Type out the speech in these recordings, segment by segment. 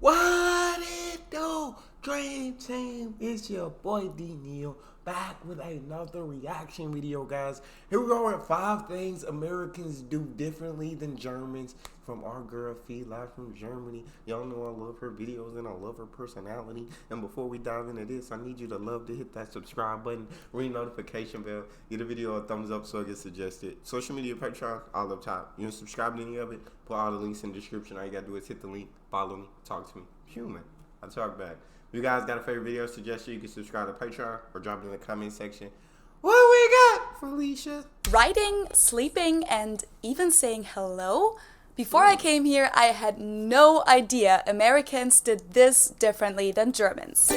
What it do? Dream Team, it's your boy Neal back with another reaction video, guys. Here we go with 5 things Americans do differently than Germans from our girl Feli from Germany. Y'all know I love her videos and I love her personality. And before we dive into this, I need you to love to hit that subscribe button, ring notification bell, give the video a thumbs up so it gets suggested. Social media, Patreon, all up top. You can subscribe to any of it, put all the links in the description. All you gotta do is hit the link, follow me, talk to me. Human. I talk back. If you guys got a favorite video suggestion, you can subscribe to Patreon or drop it in the comment section. What we got, Felicia? Writing, sleeping, and even saying hello? Before I came here, I had no idea Americans did this differently than Germans.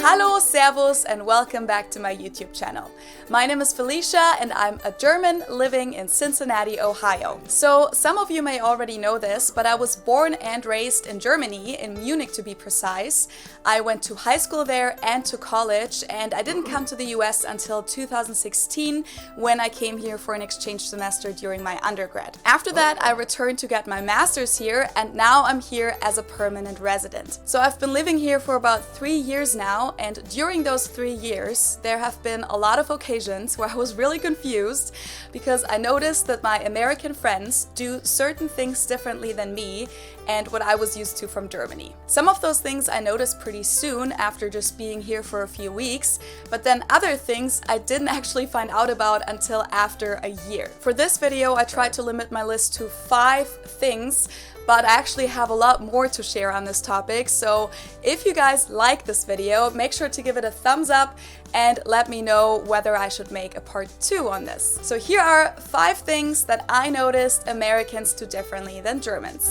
Hallo, servus, and welcome back to my YouTube channel. My name is Felicia and I'm a German living in Cincinnati, Ohio. So some of you may already know this, but I was born and raised in Germany, in Munich to be precise. I went to high school there and to college, and I didn't come to the US until 2016 when I came here for an exchange semester during my undergrad. After that, I returned to get my master's here, and now I'm here as a permanent resident. So I've been living here for about 3 years now. And during those 3 years, there have been a lot of occasions where I was really confused because I noticed that my American friends do certain things differently than me and what I was used to from Germany. Some of those things I noticed pretty soon after just being here for a few weeks, but then other things I didn't actually find out about until after a year. For this video, I tried to limit my list to 5 things, but I actually have a lot more to share on this topic, so if you guys like this video, make sure to give it a thumbs up and let me know whether I should make a part 2 on this. So here are 5 things that I noticed Americans do differently than Germans.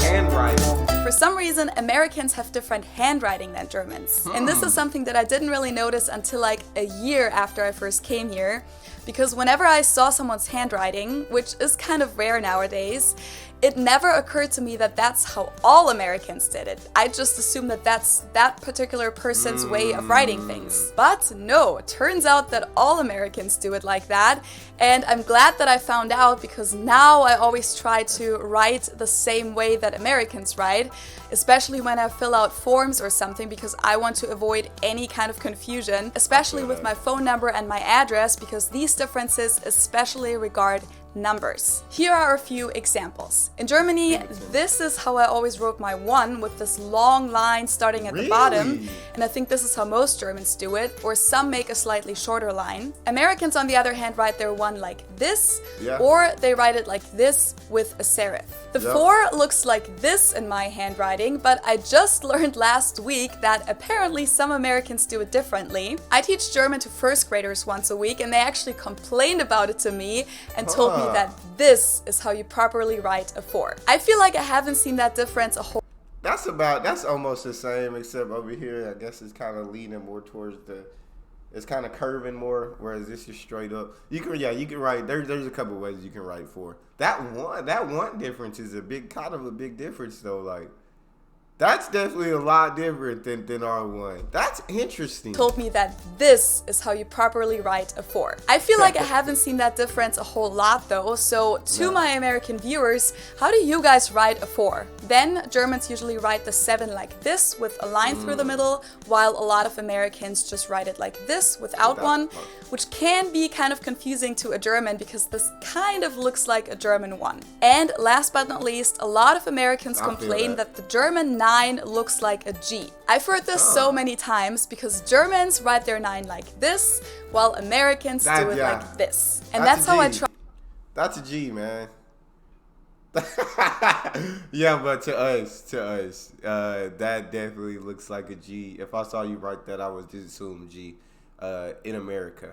Handwriting. For some reason, Americans have different handwriting than Germans. And this is something that I didn't really notice until like a year after I first came here. Because whenever I saw someone's handwriting, which is kind of rare nowadays, it never occurred to me that that's how all Americans did it. I just assumed that that's that particular person's way of writing things. But no, it turns out that all Americans do it like that. And I'm glad that I found out, because now I always try to write the same way that Americans write, especially when I fill out forms or something, because I want to avoid any kind of confusion, especially with my phone number and my address, because these differences especially regard numbers. Here are a few examples. In Germany, this is how I always wrote my 1, with this long line starting at the bottom, and I think this is how most Germans do it, or some make a slightly shorter line. Americans, on the other hand, write their 1 like this, or they write it like this with a serif. The 4 looks like this in my handwriting, but I just learned last week that apparently some Americans do it differently. I teach German to first graders once a week, and they actually complained about it to me and told me that this is how you properly write a 4. I feel like I haven't seen that difference a whole. That's almost the same, except over here, I guess it's kind of leaning more towards it's kind of curving more, whereas this is straight up. You can write. There's a couple ways you can write 4. That one difference is kind of a big difference though. Like, that's definitely a lot different than our 1. That's interesting. Told me that this is how you properly write a 4. I feel like I haven't seen that difference a whole lot though, so to my American viewers, how do you guys write a 4? Then Germans usually write the 7 like this with a line through the middle, while a lot of Americans just write it like this without one, which can be kind of confusing to a German because this kind of looks like a German 1. And last but not least, a lot of Americans complain that the German 9 looks like a G. I've heard this so many times because Germans write their 9 like this, while Americans do it like this. And that's how I try. That's a G, man. Yeah, but to us, that definitely looks like a G. If I saw you write that, I would just assume G. In America,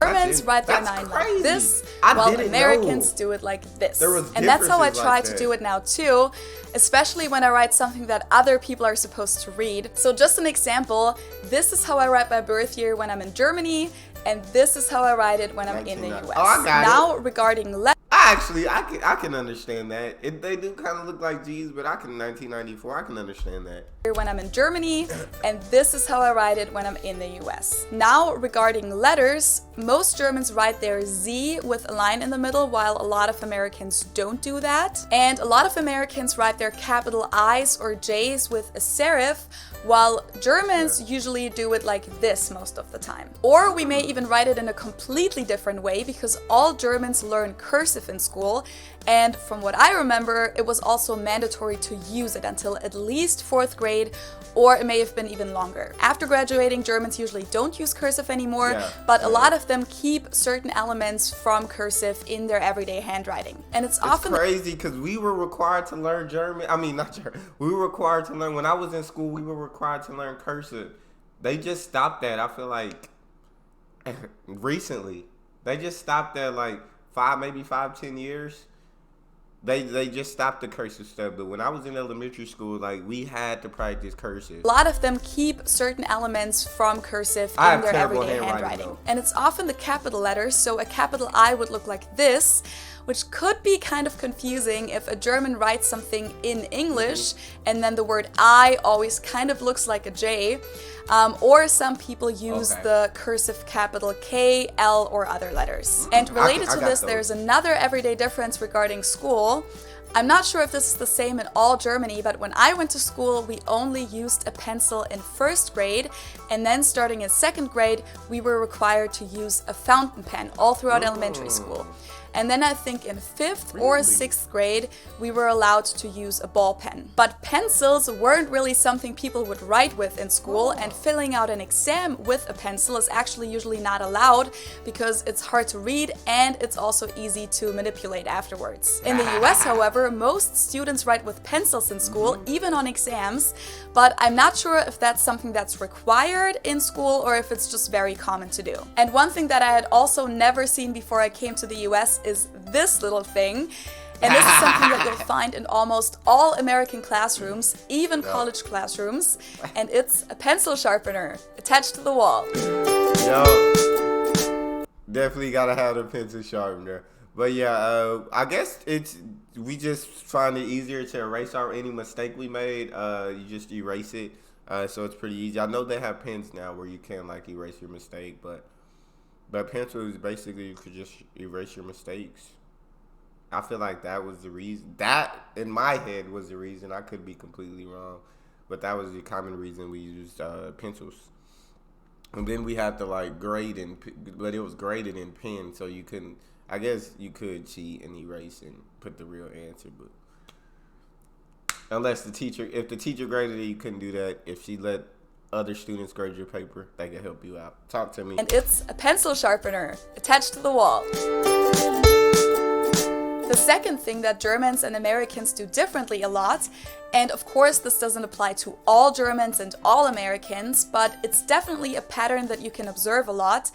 Germans write their 9 like this, while Americans do it like this. And that's how I try to do it now too, especially when I write something that other people are supposed to read. So just an example, this is how I write my birth year when I'm in Germany, and this is how I write it when I'm in the US. Oh, I got now, regarding I I can understand that. They do kind of look like G's, but 1994, I can understand that. When I'm in Germany, and this is how I write it when I'm in the US. Now, regarding letters, most Germans write their Z with a line in the middle, while a lot of Americans don't do that. And a lot of Americans write their capital I's or J's with a serif, while Germans usually do it like this most of the time. Or we may even write it in a completely different way, because all Germans learn cursive in school, and from what I remember, it was also mandatory to use it until at least 4th grade, or it may have been even longer. After graduating, Germans usually don't use cursive anymore, but a lot of them keep certain elements from cursive in their everyday handwriting. And it's often crazy because we were required to learn German. I mean, not German. We were required to learn, when I was in school, we were required to learn cursive. They just stopped that, I feel like, recently. They just stopped that like 10 years. They just stopped the cursive stuff, but when I was in elementary school, like, we had to practice cursive. A lot of them keep certain elements from cursive in their everyday handwriting. And it's often the capital letters, so a capital I would look like this, which could be kind of confusing if a German writes something in English and then the word I always kind of looks like a J. Or some people use the cursive capital K, L, or other letters. And related to this, there's another everyday difference regarding school. I'm not sure if this is the same in all Germany, but when I went to school, we only used a pencil in 1st grade, and then starting in 2nd grade, we were required to use a fountain pen all throughout elementary school. And then I think in 5th or 6th grade, we were allowed to use a ball pen. But pencils weren't really something people would write with in school, and filling out an exam with a pencil is actually usually not allowed because it's hard to read and it's also easy to manipulate afterwards. In the US, however, most students write with pencils in school, even on exams, but I'm not sure if that's something that's required in school or if it's just very common to do. And one thing that I had also never seen before I came to the US is this little thing. And this is something that you'll find in almost all American classrooms, even college classrooms. And it's a pencil sharpener attached to the wall. Yo, definitely gotta have the pencil sharpener. But yeah, I guess we just find it easier to erase any mistake we made. You just erase it. So it's pretty easy. I know they have pens now where you can like erase your mistake, but pencils, basically, you could just erase your mistakes. I feel like that was the reason. That, in my head, was the reason. I could be completely wrong. But that was the common reason we used pencils. And then we had to, like, grade, but it was graded in pen, so you couldn't, I guess you could cheat and erase and put the real answer, but unless if the teacher graded it, you couldn't do that. If she let other students grade your paper, they can help you out. Talk to me. And it's a pencil sharpener attached to the wall. The second thing that Germans and Americans do differently a lot, and of course this doesn't apply to all Germans and all Americans, but it's definitely a pattern that you can observe a lot,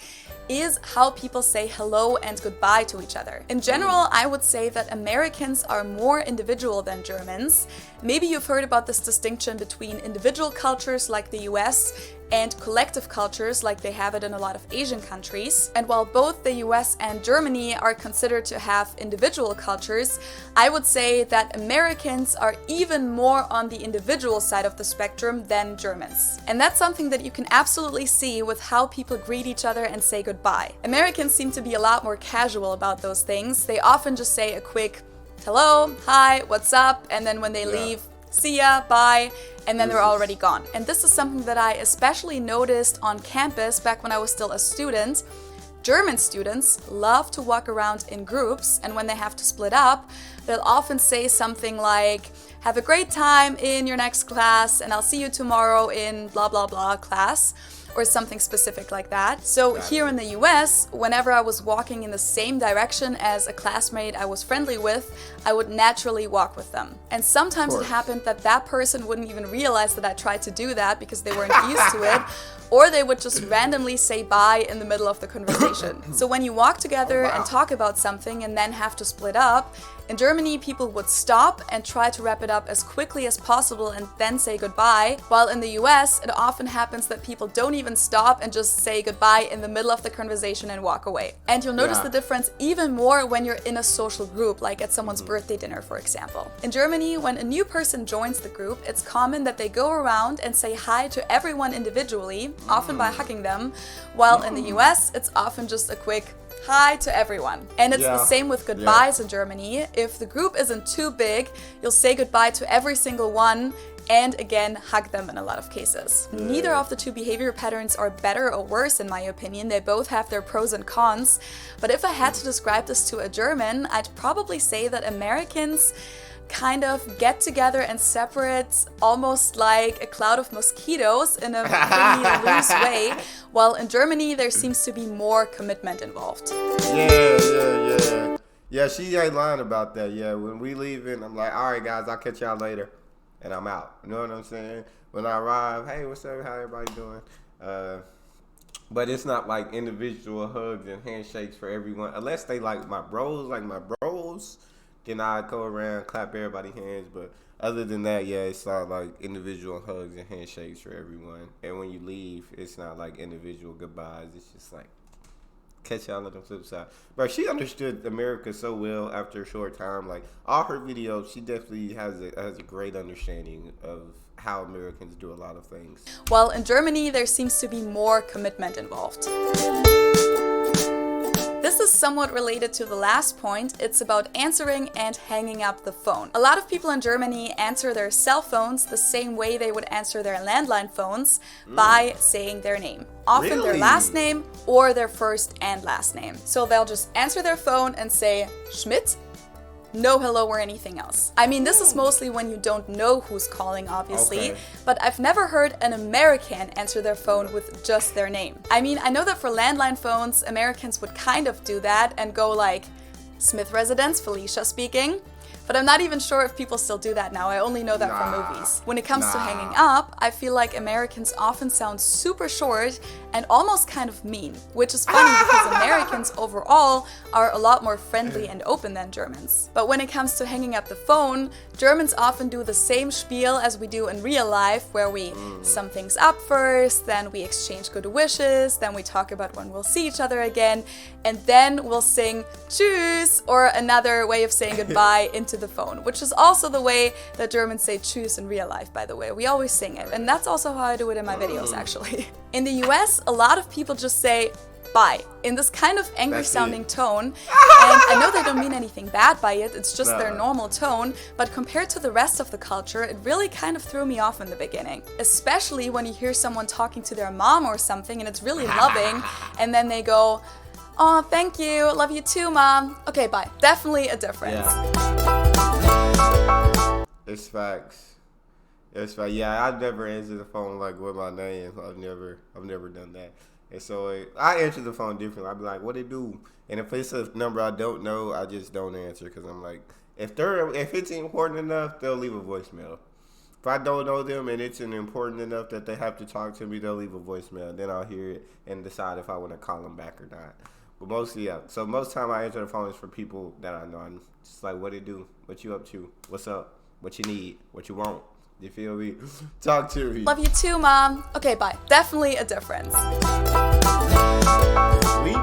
is how people say hello and goodbye to each other. In general, I would say that Americans are more individual than Germans. Maybe you've heard about this distinction between individual cultures like the US and collective cultures like they have it in a lot of Asian countries. And while both the US and Germany are considered to have individual cultures, I would say that Americans are even more on the individual side of the spectrum than Germans. And that's something that you can absolutely see with how people greet each other and say goodbye. Americans seem to be a lot more casual about those things. They often just say a quick hello, hi, what's up, and then when they leave, see ya, bye, and then they're already gone. And this is something that I especially noticed on campus back when I was still a student. German students love to walk around in groups, and when they have to split up, they'll often say something like, have a great time in your next class, and I'll see you tomorrow in blah blah blah class, or something specific like that. So here in the US, whenever I was walking in the same direction as a classmate I was friendly with, I would naturally walk with them. And sometimes it happened that that person wouldn't even realize that I tried to do that because they weren't used to it. or they would just randomly say bye in the middle of the conversation. So when you walk together and talk about something and then have to split up, in Germany, people would stop and try to wrap it up as quickly as possible and then say goodbye, while in the US, it often happens that people don't even stop and just say goodbye in the middle of the conversation and walk away. And you'll notice the difference even more when you're in a social group, like at someone's birthday dinner, for example. In Germany, when a new person joins the group, it's common that they go around and say hi to everyone individually, often by hugging them, while in the US, it's often just a quick hi to everyone. And it's the same with goodbyes in Germany. If the group isn't too big, you'll say goodbye to every single one and again hug them in a lot of cases. Neither of the two behavior patterns are better or worse in my opinion. They both have their pros and cons. But if I had to describe this to a German, I'd probably say that Americans kind of get together and separate almost like a cloud of mosquitoes in a pretty loose way, while in Germany there seems to be more commitment involved. Yeah, she ain't lying about that. Yeah, when we leaving, I'm like, all right, guys, I'll catch y'all later. And I'm out. You know what I'm saying? When I arrive, hey, what's up? How everybody doing? But it's not like individual hugs and handshakes for everyone. Unless they like my bros, then I go around, clap everybody's hands. But other than that, yeah, it's not like individual hugs and handshakes for everyone. And when you leave, it's not like individual goodbyes. It's just like, catch y'all on the flip side. But she understood America so well after a short time. Like, all her videos, she definitely has a great understanding of how Americans do a lot of things. While in Germany, there seems to be more commitment involved. This is somewhat related to the last point. It's about answering and hanging up the phone. A lot of people in Germany answer their cell phones the same way they would answer their landline phones, by saying their name. Often their last name or their first and last name. So they'll just answer their phone and say Schmidt, no hello or anything else. I mean, this is mostly when you don't know who's calling, obviously, but I've never heard an American answer their phone with just their name. I mean, I know that for landline phones, Americans would kind of do that and go like, Smith Residence, Felicia speaking. But I'm not even sure if people still do that now. I only know that from movies. When it comes to hanging up, I feel like Americans often sound super short and almost kind of mean, which is funny because Americans overall are a lot more friendly and open than Germans. But when it comes to hanging up the phone, Germans often do the same spiel as we do in real life, where we sum things up first, then we exchange good wishes, then we talk about when we'll see each other again, and then we'll sing tschüss, or another way of saying goodbye, into the phone, which is also the way that Germans say tschüss in real life, by the way. We always sing it, and that's also how I do it in my videos, actually. In the US, a lot of people just say bye in this kind of angry sounding tone, and I know they don't mean anything bad by it, it's just their normal tone, but compared to the rest of the culture, it really kind of threw me off in the beginning. Especially when you hear someone talking to their mom or something and it's really loving, and then they go, oh, thank you, love you too, mom. Okay, bye. Definitely a difference. It's facts. It's facts. Yeah, I've never answered the phone like with my name. I've never done that. And so I answer the phone differently. I'd be like, what it do? And if it's a number I don't know, I just don't answer, because I'm like, if it's important enough, they'll leave a voicemail. If I don't know them and it's important enough that they have to talk to me, they'll leave a voicemail. Then I'll hear it and decide if I want to call them back or not. But mostly, yeah. So most time I answer the phone is for people that I know. I'm just like, what it do? What you up to? What's up? What you need? What you want? You feel me? Talk to me. Love you too, mom. Okay, bye. Definitely a difference.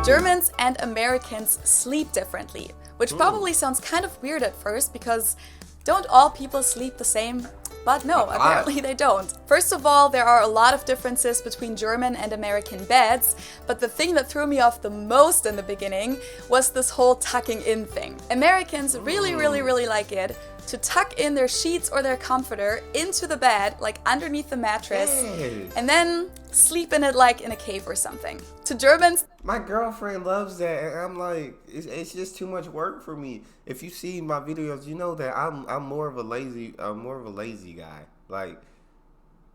Germans and Americans sleep differently, which probably sounds kind of weird at first, because don't all people sleep the same? But no, apparently they don't. First of all, there are a lot of differences between German and American beds, but the thing that threw me off the most in the beginning was this whole tucking in thing. Americans really like it to tuck in their sheets or their comforter into the bed, like underneath the mattress, and then sleep in it like in a cave or something. To Germans, my girlfriend loves that, and I'm like, it's just too much work for me. If you see my videos, you know that I'm more of a lazy guy. Like,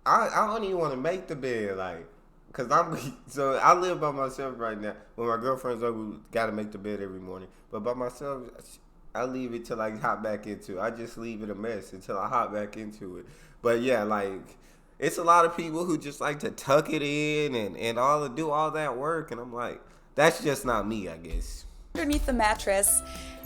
I don't even want to make the bed, like, cause so I live by myself right now. When my girlfriend's over, we gotta make the bed every morning. But by myself, I leave it till I hop back into it. I just leave it a mess until I hop back into it. But yeah, like, it's a lot of people who just like to tuck it in and do all that work, and I'm like, that's just not me, I guess. Underneath the mattress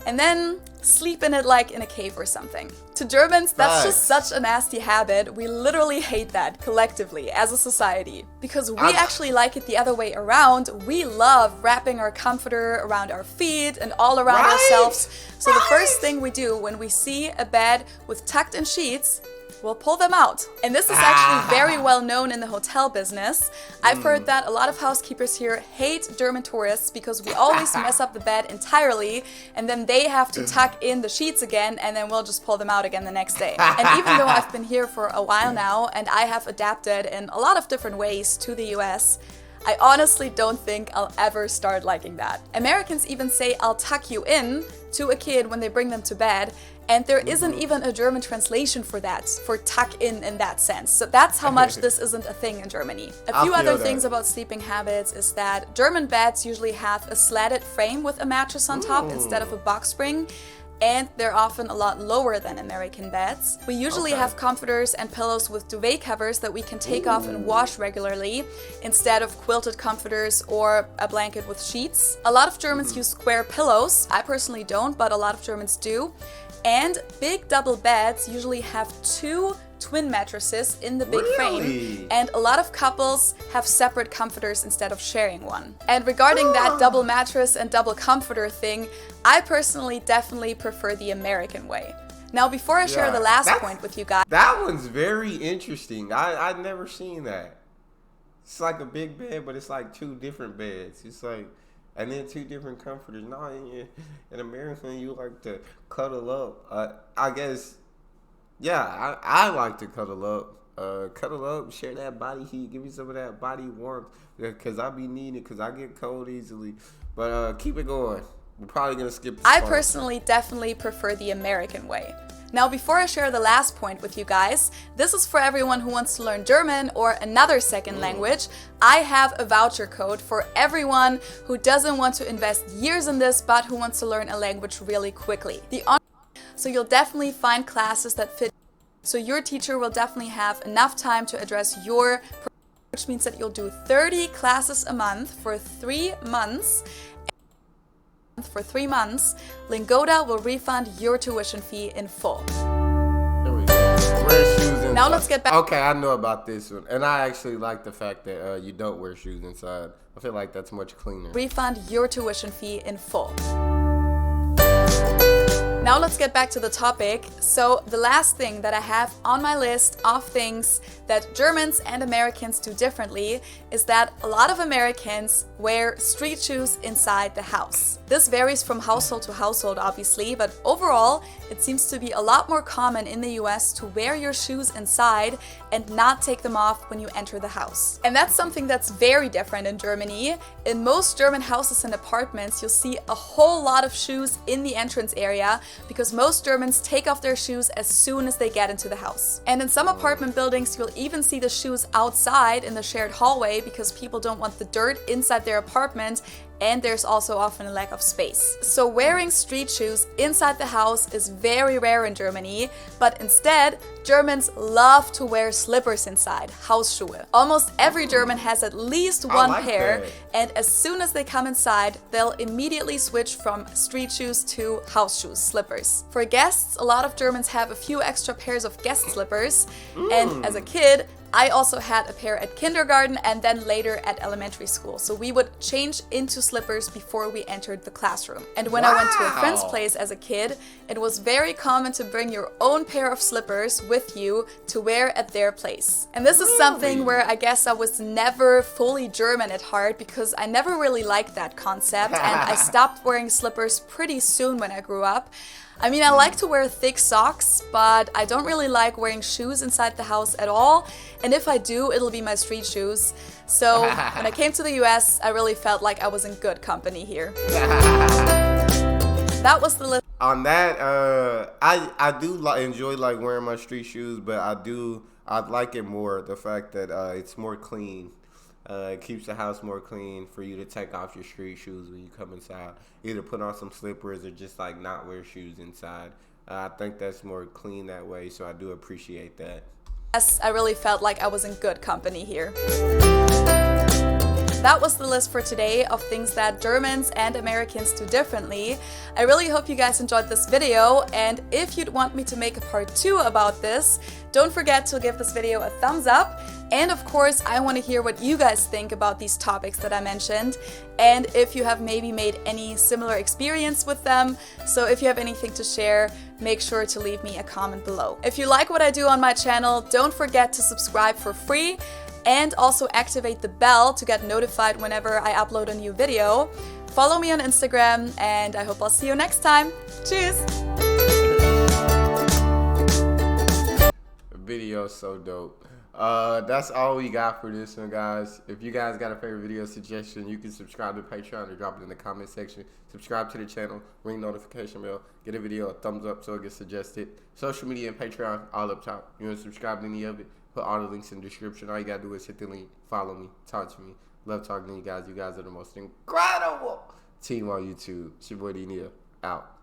and then sleep in it like in a cave or something. To Germans, that's just such a nasty habit. We literally hate that collectively as a society because we actually like it the other way around. We love wrapping our comforter around our feet and all around ourselves. So the first thing we do when we see a bed with tucked in sheets, we'll pull them out. And this is actually very well known in the hotel business. I've heard that a lot of housekeepers here hate German tourists because we always mess up the bed entirely and then they have to tuck in the sheets again and then we'll just pull them out again the next day. And even though I've been here for a while now and I have adapted in a lot of different ways to the US, I honestly don't think I'll ever start liking that. Americans even say I'll tuck you in to a kid when they bring them to bed, and there isn't even a German translation for that, for tuck in that sense. So that's how much this isn't a thing in Germany. A few other things about sleeping habits is that German beds usually have a slatted frame with a mattress on top instead of a box spring. And they're often a lot lower than American beds. We usually have comforters and pillows with duvet covers that we can take off and wash regularly instead of quilted comforters or a blanket with sheets. A lot of Germans use square pillows. I personally don't, but a lot of Germans do. And big double beds usually have 2 twin mattresses in the big frame, and a lot of couples have separate comforters instead of sharing one. And regarding that double mattress and double comforter thing, I personally definitely prefer the American way. Now, before I share the last point with you guys, that one's very interesting. I've never seen that. It's like a big bed, but it's like 2 different beds. It's like, and then 2 different comforters. No, in American, you like to cuddle up. I guess. Yeah, I like to cuddle up, share that body heat, give me some of that body warmth, because I be needing it, because I get cold easily. But keep it going. We're probably going to skip this part. I personally definitely prefer the American way. Now, before I share the last point with you guys, this is for everyone who wants to learn German or another second language. I have a voucher code for everyone who doesn't want to invest years in this, but who wants to learn a language really quickly. So you'll definitely find classes that fit. So your teacher will definitely have enough time to address your, which means that you'll do 30 classes a month for 3 months. For 3 months, Lingoda will refund your tuition fee in full. There we go. Wear shoes inside. Now let's get back. Okay, I know about this one, and I actually like the fact that you don't wear shoes inside. I feel like that's much cleaner. Refund your tuition fee in full. Now let's get back to the topic. So the last thing that I have on my list of things that Germans and Americans do differently is that a lot of Americans wear street shoes inside the house. This varies from household to household, obviously, but overall, it seems to be a lot more common in the US to wear your shoes inside and not take them off when you enter the house. And that's something that's very different in Germany. In most German houses and apartments, you'll see a whole lot of shoes in the entrance area because most Germans take off their shoes as soon as they get into the house. And in some apartment buildings, you'll even see the shoes outside in the shared hallway because people don't want the dirt inside their apartment, and there's also often a lack of space. So wearing street shoes inside the house is very rare in Germany, but instead, Germans love to wear slippers inside, Hausschuhe. Almost every German has at least one pair, and as soon as they come inside, they'll immediately switch from street shoes to house shoes, slippers. For guests, a lot of Germans have a few extra pairs of guest slippers, and as a kid, I also had a pair at kindergarten and then later at elementary school. So we would change into slippers before we entered the classroom. And when I went to a friend's place as a kid, it was very common to bring your own pair of slippers with you to wear at their place. And this is something where I guess I was never fully German at heart because I never really liked that concept, and I stopped wearing slippers pretty soon when I grew up. I mean, I like to wear thick socks, but I don't really like wearing shoes inside the house at all. And if I do, it'll be my street shoes. So when I came to the US, I really felt like I was in good company here. That was the list. On that, I do enjoy like wearing my street shoes, but I like it more the fact that it's more clean. It keeps the house more clean for you to take off your street shoes when you come inside. Either put on some slippers or just like not wear shoes inside. I think that's more clean that way, so I do appreciate that. Yes, I really felt like I was in good company here. That was the list for today of things that Germans and Americans do differently. I really hope you guys enjoyed this video, and if you'd want me to make a part 2 about this, don't forget to give this video a thumbs up. And of course, I want to hear what you guys think about these topics that I mentioned, and if you have maybe made any similar experience with them. So if you have anything to share, make sure to leave me a comment below. If you like what I do on my channel, don't forget to subscribe for free. And also activate the bell to get notified whenever I upload a new video. Follow me on Instagram, and I hope I'll see you next time. Cheers! Video so dope. That's all we got for this one, guys. If you guys got a favorite video suggestion, you can subscribe to Patreon or drop it in the comment section. Subscribe to the channel, ring notification bell, get a video a thumbs up so it gets suggested. Social media and Patreon all up top. You want to subscribe to any of it? Put all the links in the description. All you gotta do is hit the link, follow me, talk to me. Love talking to you guys. You guys are the most incredible team on YouTube. It's your boy D Neal. Out.